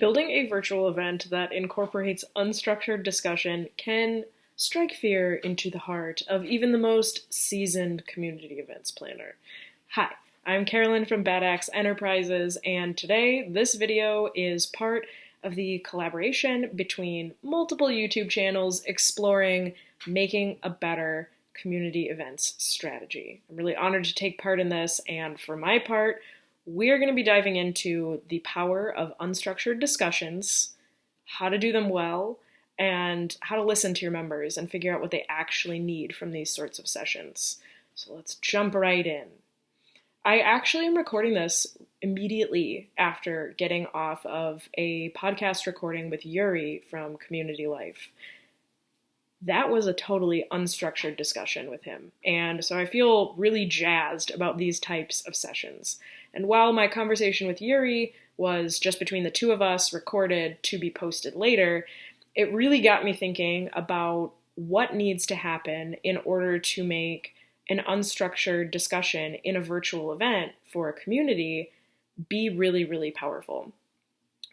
Building a virtual event that incorporates unstructured discussion can strike fear into the heart of even the most seasoned community events planner. Hi, I'm Carolyn from Bad Axe Enterprises, and today this video is part of the collaboration between multiple YouTube channels exploring making a better community events strategy. I'm really honored to take part in this, and for my part, we're going to be diving into the power of unstructured discussions, how to do them well, and how to listen to your members and figure out what they actually need from these sorts of sessions. So let's jump right in. I actually am recording this immediately after getting off of a podcast recording with Yuri from Community Life. That was a totally unstructured discussion with him, and so I feel really jazzed about these types of sessions. And while my conversation with Yuri was just between the two of us, recorded to be posted later, it really got me thinking about what needs to happen in order to make an unstructured discussion in a virtual event for a community be really, really powerful.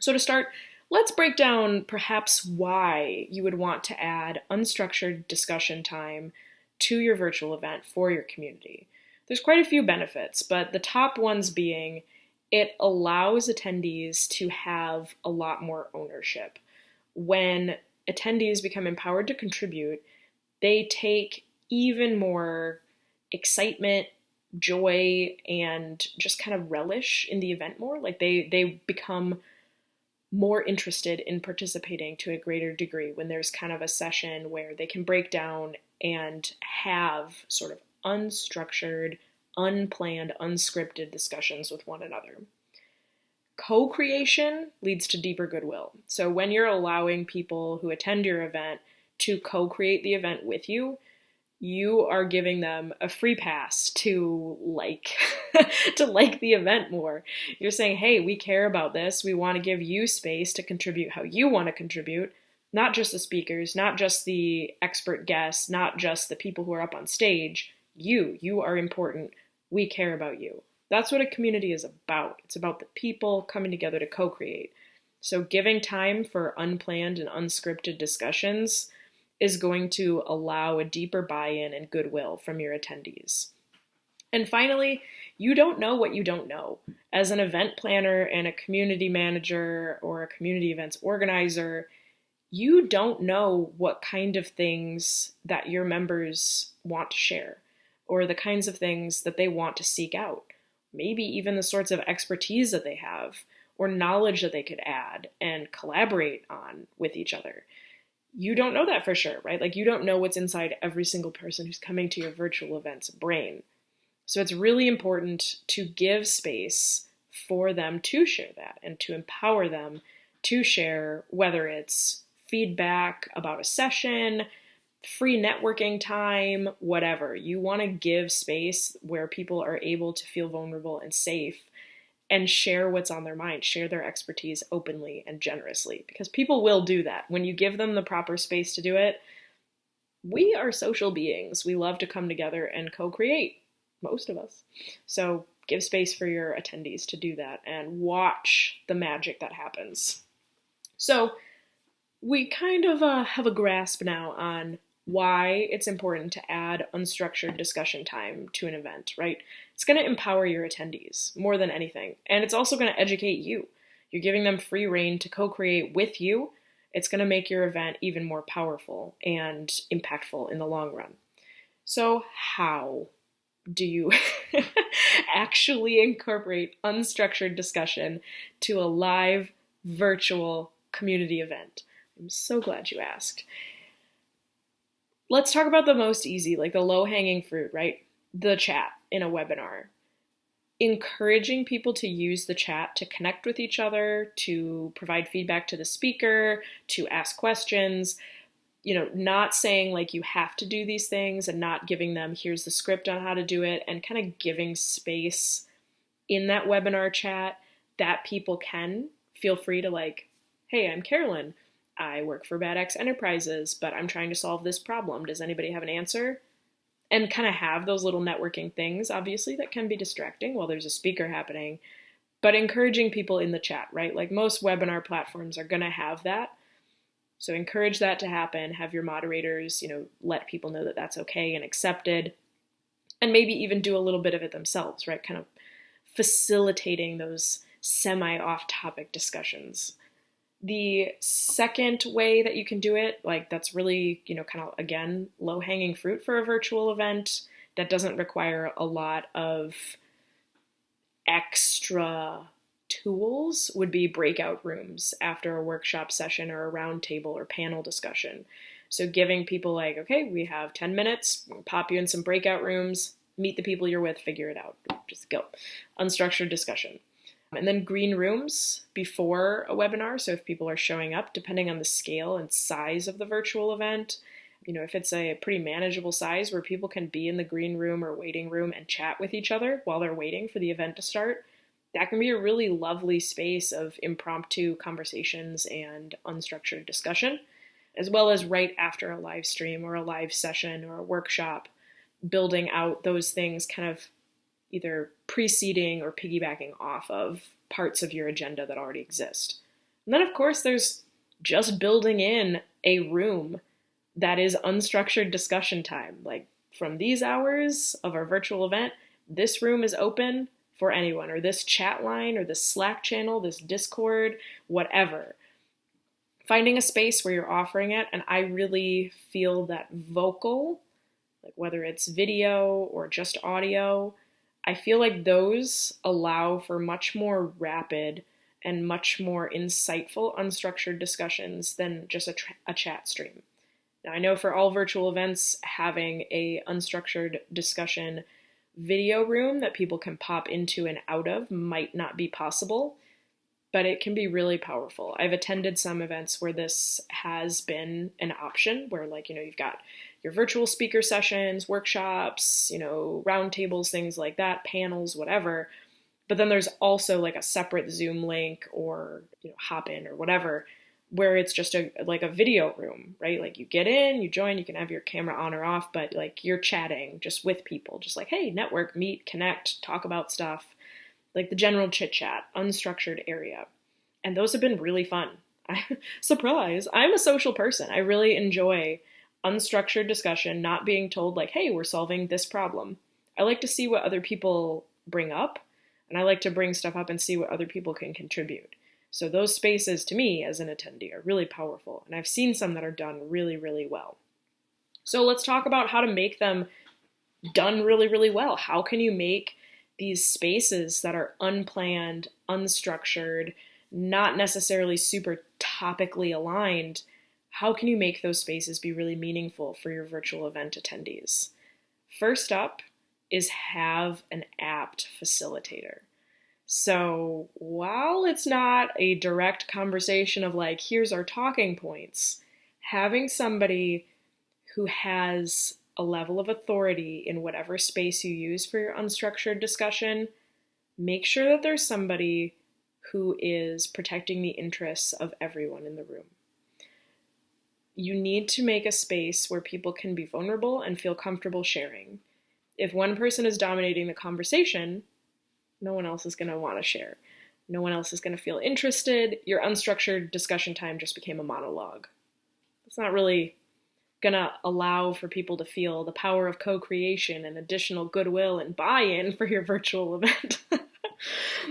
So to start, let's break down perhaps why you would want to add unstructured discussion time to your virtual event for your community. There's quite a few benefits, but the top ones being it allows attendees to have a lot more ownership. When attendees become empowered to contribute, they take even more excitement, joy, and just kind of relish in the event more. Like they become more interested in participating to a greater degree when there's kind of a session where they can break down and have sort of unstructured, unplanned, unscripted discussions with one another. Co-creation leads to deeper goodwill. So when you're allowing people who attend your event to co-create the event with you, you are giving them a free pass to like the event more. You're saying, hey, we care about this. We want to give you space to contribute how you want to contribute, not just the speakers, not just the expert guests, not just the people who are up on stage. You are important. We care about you. That's what a community is about. It's about the people coming together to co-create. So giving time for unplanned and unscripted discussions is going to allow a deeper buy-in and goodwill from your attendees. And finally, you don't know what you don't know. As an event planner and a community manager or a community events organizer, you don't know what kind of things that your members want to share or the kinds of things that they want to seek out. Maybe even the sorts of expertise that they have or knowledge that they could add and collaborate on with each other. You don't know that for sure, right? Like you don't know what's inside every single person who's coming to your virtual event's brain. So it's really important to give space for them to share that and to empower them to share, whether it's feedback about a session, free networking time, whatever. You want to give space where people are able to feel vulnerable and safe and share what's on their mind, share their expertise openly and generously, because people will do that. When you give them the proper space to do it, we are social beings. We love to come together and co-create, most of us. So give space for your attendees to do that and watch the magic that happens. So we kind of have a grasp now on why it's important to add unstructured discussion time to an event, right? It's going to empower your attendees more than anything. And it's also going to educate you. You're giving them free rein to co-create with you. It's going to make your event even more powerful and impactful in the long run. So how do you actually incorporate unstructured discussion to a live virtual community event? I'm so glad you asked. Let's talk about the most easy, like the low-hanging fruit, right? The chat in a webinar. Encouraging people to use the chat to connect with each other, to provide feedback to the speaker, to ask questions, not saying like you have to do these things and not giving them, here's the script on how to do it, and kind of giving space in that webinar chat that people can feel free to like, hey, I'm Carolyn. I work for Bad Axe Enterprises, but I'm trying to solve this problem. Does anybody have an answer? And kind of have those little networking things, obviously, that can be distracting while there's a speaker happening. but encouraging people in the chat, right? Like most webinar platforms are going to have that. So encourage that to happen. Have your moderators, let people know that that's okay and accepted, and maybe even do a little bit of it themselves, right? Kind of facilitating those semi-off-topic discussions. The second way that you can do it, like that's really, kind of, again, low-hanging fruit for a virtual event that doesn't require a lot of extra tools, would be breakout rooms after a workshop session or a roundtable or panel discussion. So giving people like, okay, we have 10 minutes, we'll pop you in some breakout rooms, meet the people you're with, figure it out, just go. Unstructured discussion. And then green rooms before a webinar. So if people are showing up, depending on the scale and size of the virtual event, if it's a pretty manageable size where people can be in the green room or waiting room and chat with each other while they're waiting for the event to start, that can be a really lovely space of impromptu conversations and unstructured discussion, as well as right after a live stream or a live session or a workshop, building out those things kind of either preceding or piggybacking off of parts of your agenda that already exist. And then, of course, there's just building in a room that is unstructured discussion time. Like, from these hours of our virtual event, this room is open for anyone, or this chat line, or this Slack channel, this Discord, whatever. Finding a space where you're offering it, and I really feel that vocal, like whether it's video or just audio, I feel like those allow for much more rapid and much more insightful unstructured discussions than just a chat stream. Now, I know for all virtual events, having a unstructured discussion video room that people can pop into and out of might not be possible, but it can be really powerful. I've attended some events where this has been an option, where you've got your virtual speaker sessions, workshops, roundtables, things like that, panels, whatever. But then there's also like a separate Zoom link or, Hop-in or whatever, where it's just a video room, right? Like you get in, you join, you can have your camera on or off, but like you're chatting just with people, just like, hey, network, meet, connect, talk about stuff, like the general chit chat, unstructured area. And those have been really fun. Surprise, I'm a social person. I really enjoy unstructured discussion, not being told like, hey, we're solving this problem. I like to see what other people bring up, and I like to bring stuff up and see what other people can contribute. So those spaces, to me, as an attendee, are really powerful, and I've seen some that are done really, really well. So let's talk about how to make them done really, really well. How can you make these spaces that are unplanned, unstructured, not necessarily super topically aligned, how can you make those spaces be really meaningful for your virtual event attendees? First up is have an apt facilitator. So while it's not a direct conversation of like, here's our talking points, having somebody who has a level of authority in whatever space you use for your unstructured discussion, make sure that there's somebody who is protecting the interests of everyone in the room. You need to make a space where people can be vulnerable and feel comfortable sharing. If one person is dominating the conversation, no one else is going to want to share. No one else is going to feel interested. Your unstructured discussion time just became a monologue. It's not really going to allow for people to feel the power of co-creation and additional goodwill and buy-in for your virtual event.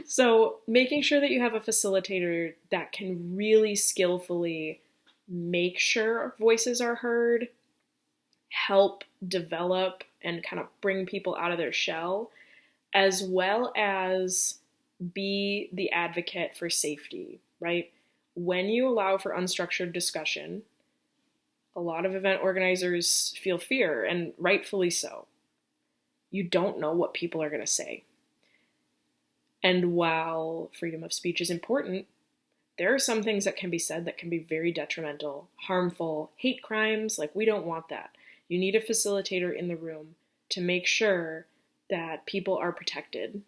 So making sure that you have a facilitator that can really skillfully make sure voices are heard, help develop and kind of bring people out of their shell, as well as be the advocate for safety, right? When you allow for unstructured discussion, a lot of event organizers feel fear, and rightfully so. You don't know what people are going to say. And while freedom of speech is important, there are some things that can be said that can be very detrimental, harmful, hate crimes. Like, we don't want that. You need a facilitator in the room to make sure that people are protected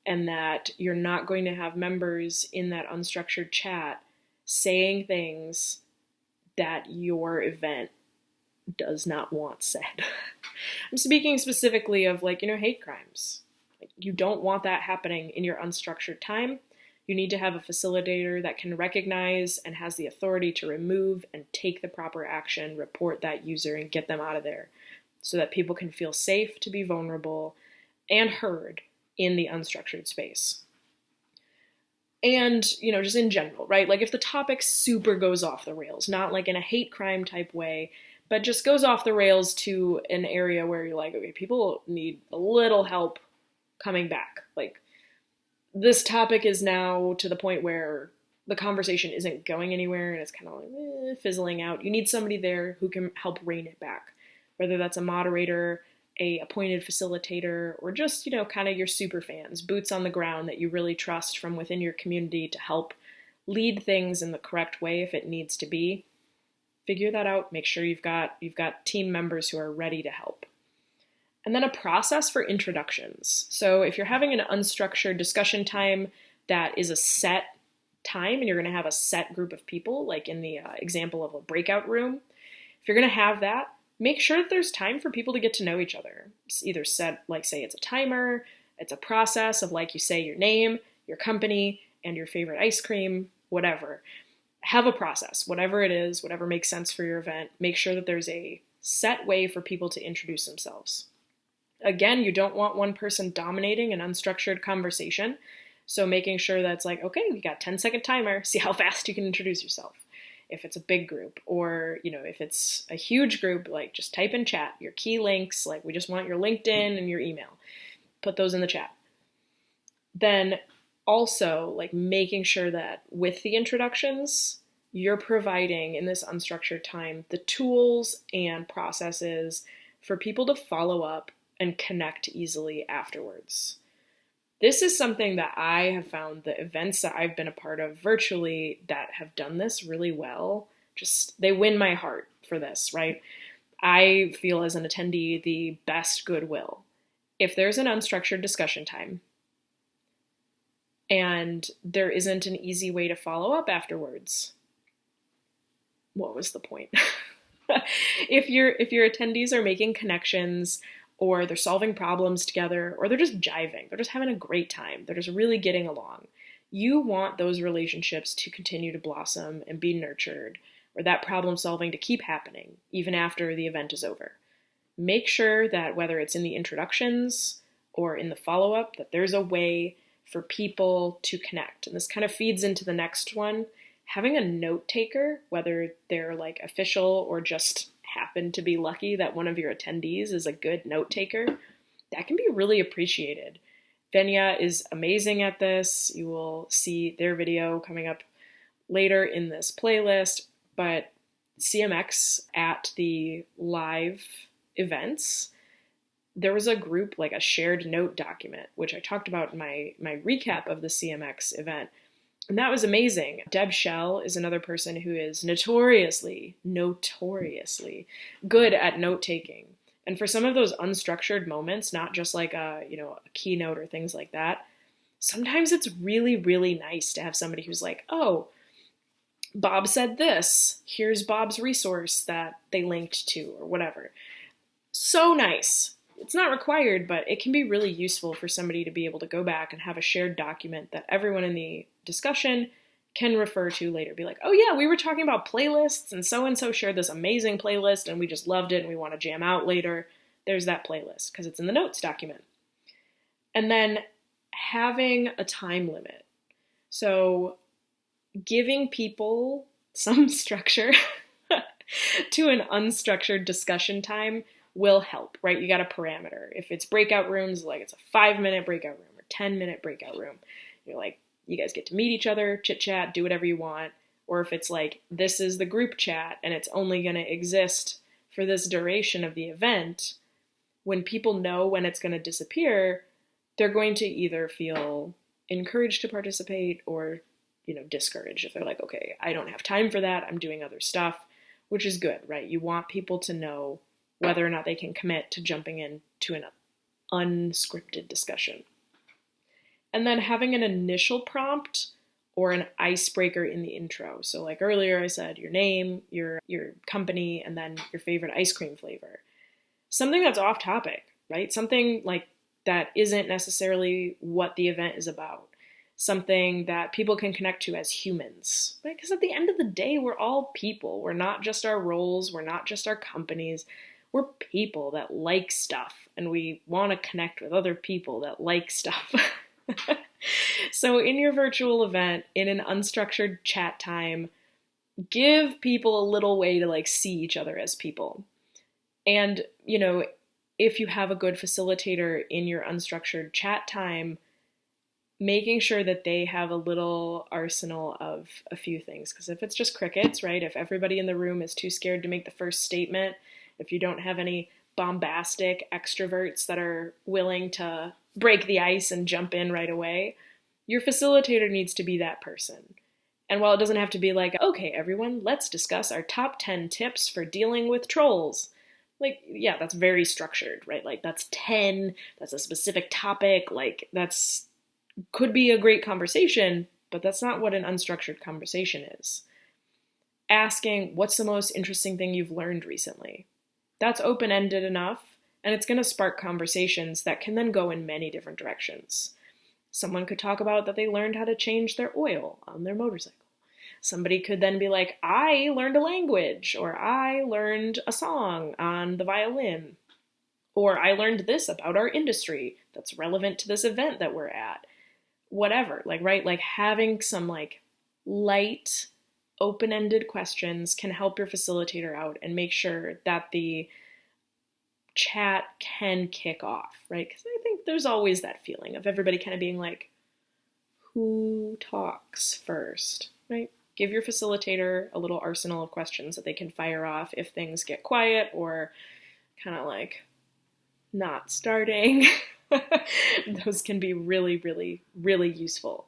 and that you're not going to have members in that unstructured chat saying things that your event does not want said. I'm speaking specifically of hate crimes. You don't want that happening in your unstructured time. You need to have a facilitator that can recognize and has the authority to remove and take the proper action, report that user, and get them out of there so that people can feel safe to be vulnerable and heard in the unstructured space. And, just in general, right? Like if the topic super goes off the rails, not like in a hate crime type way, but just goes off the rails to an area where you're like, okay, people need a little help coming back. Like this topic is now to the point where the conversation isn't going anywhere and it's kind of like fizzling out. You need somebody there who can help rein it back, whether that's a moderator, a appointed facilitator, or just, kind of your super fans, boots on the ground that you really trust from within your community to help lead things in the correct way if it needs to be. Figure that out. Make sure you've got team members who are ready to help. And then a process for introductions. So if you're having an unstructured discussion time that is a set time and you're going to have a set group of people, like in the example of a breakout room, if you're going to have that, make sure that there's time for people to get to know each other. It's either set, like say it's a timer, it's a process of like you say your name, your company, and your favorite ice cream, whatever. Have a process, whatever it is, whatever makes sense for your event. Make sure that there's a set way for people to introduce themselves. Again, you don't want one person dominating an unstructured conversation. So making sure that's like, okay, we got 10-second timer, see how fast you can introduce yourself. If it's a big group, or, if it's a huge group, like just type in chat, your key links, like we just want your LinkedIn and your email. Put those in the chat. Then also like making sure that with the introductions, you're providing in this unstructured time the tools and processes for people to follow up and connect easily afterwards. This is something that I have found the events that I've been a part of virtually that have done this really well, just they win my heart for this, right? I feel as an attendee the best goodwill. If there's an unstructured discussion time and there isn't an easy way to follow up afterwards, what was the point? If your attendees are making connections, or they're solving problems together, or they're just jiving, they're just having a great time, they're just really getting along, you want those relationships to continue to blossom and be nurtured, or that problem solving to keep happening even after the event is over. Make sure that whether it's in the introductions or in the follow-up, that there's a way for people to connect. And this kind of feeds into the next one. Having a note taker, whether they're like official or just happen to be lucky that one of your attendees is a good note taker, that can be really appreciated. Venya is amazing at this. You will see their video coming up later in this playlist, but CMX at the live events, there was a group, like a shared note document, which I talked about in my recap of the CMX event. And that was amazing. Deb Shell is another person who is notoriously good at note-taking. And for some of those unstructured moments, not just like a keynote or things like that, sometimes it's really, really nice to have somebody who's like, oh, Bob said this. Here's Bob's resource that they linked to or whatever. So nice. It's not required, but it can be really useful for somebody to be able to go back and have a shared document that everyone in the discussion can refer to later. Be like, oh yeah, we were talking about playlists and so shared this amazing playlist and we just loved it and we want to jam out later. There's that playlist because it's in the notes document. And then having a time limit. So giving people some structure to an unstructured discussion time will help, right? You got a parameter. If it's breakout rooms, like it's a 5-minute breakout room or 10-minute breakout room, you're like, you guys get to meet each other, chit chat, do whatever you want. Or if it's like, this is the group chat and it's only going to exist for this duration of the event, when people know when it's going to disappear, they're going to either feel encouraged to participate or, discouraged. If they're like, okay, I don't have time for that, I'm doing other stuff, which is good, right? You want people to know whether or not they can commit to jumping into an unscripted discussion. And then having an initial prompt or an icebreaker in the intro. So like earlier I said, your name, your company, and then your favorite ice cream flavor. Something that's off topic, right? Something like that isn't necessarily what the event is about. Something that people can connect to as humans, right? Because at the end of the day, we're all people. We're not just our roles. We're not just our companies. We're people that like stuff, and we want to connect with other people that like stuff. So in your virtual event, in an unstructured chat time, give people a little way to like see each other as people. And, if you have a good facilitator in your unstructured chat time, making sure that they have a little arsenal of a few things. Because if it's just crickets, right? If everybody in the room is too scared to make the first statement, if you don't have any bombastic extroverts that are willing to break the ice and jump in right away, your facilitator needs to be that person. And while it doesn't have to be like, okay, everyone, let's discuss our top 10 tips for dealing with trolls. Like, yeah, that's very structured, right? Like, that's 10, that's a specific topic, like, that's could be a great conversation, but that's not what an unstructured conversation is. Asking, what's the most interesting thing you've learned recently? That's open-ended enough, and it's going to spark conversations that can then go in many different directions. Someone could talk about that they learned how to change their oil on their motorcycle. Somebody could then be like, I learned a language, or I learned a song on the violin, or I learned this about our industry that's relevant to this event that we're at. Whatever, right? Like having some light, open-ended questions can help your facilitator out and make sure that the chat can kick off, right? Because I think there's always that feeling of everybody kind of being like, who talks first, right? Give your facilitator a little arsenal of questions that they can fire off if things get quiet or kind of not starting. Those can be really, really, really useful.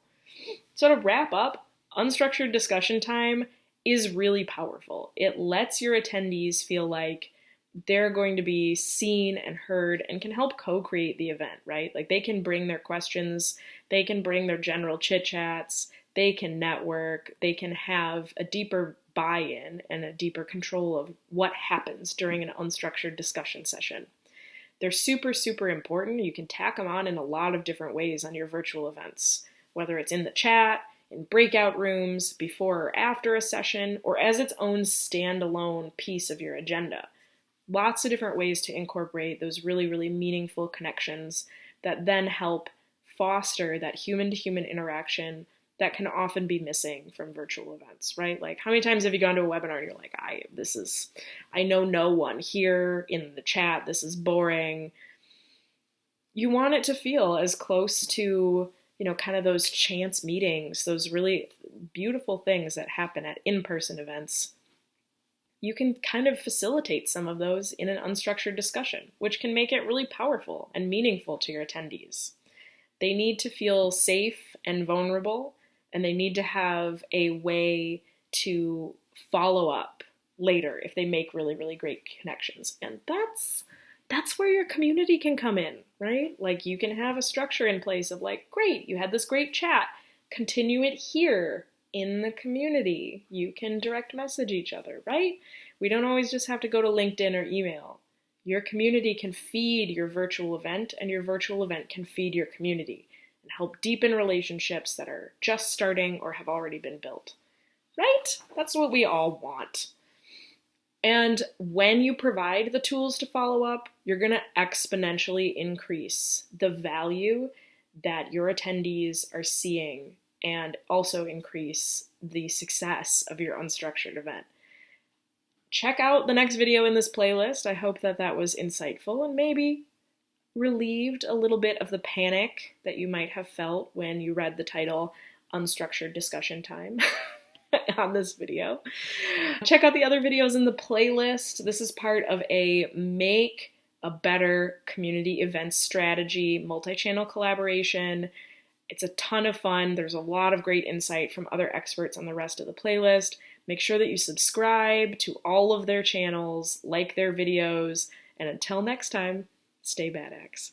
So to wrap up, unstructured discussion time is really powerful. It lets your attendees feel like they're going to be seen and heard and can help co-create the event, right? Like they can bring their questions, they can bring their general chit-chats, they can network, they can have a deeper buy-in and a deeper control of what happens during an unstructured discussion session. They're super, super important. You can tack them on in a lot of different ways on your virtual events, whether it's in the chat, in breakout rooms, before or after a session, or as its own standalone piece of your agenda. Lots of different ways to incorporate those really, really meaningful connections that then help foster that human-to-human interaction that can often be missing from virtual events, right? Like how many times have you gone to a webinar and you're like, I know no one here in the chat, this is boring. You want it to feel as close to, kind of those chance meetings, those really beautiful things that happen at in-person events. You can kind of facilitate some of those in an unstructured discussion, which can make it really powerful and meaningful to your attendees. They need to feel safe and vulnerable, and they need to have a way to follow up later if they make really, really great connections. And that's where your community can come in, right? Like you can have a structure in place of like, great, you had this great chat, continue it here in the community. You can direct message each other, right? We don't always just have to go to LinkedIn or email. Your community can feed your virtual event, and your virtual event can feed your community and help deepen relationships that are just starting or have already been built, right? That's what we all want. And when you provide the tools to follow up, you're going to exponentially increase the value that your attendees are seeing and also increase the success of your unstructured event. Check out the next video in this playlist. I hope that was insightful and maybe relieved a little bit of the panic that you might have felt when you read the title Unstructured Discussion Time on this video. Check out the other videos in the playlist. This is part of a Make a Better Community Event Strategy multi-channel collaboration. It's a ton of fun. There's a lot of great insight from other experts on the rest of the playlist. Make sure that you subscribe to all of their channels, like their videos, and until next time, stay badass.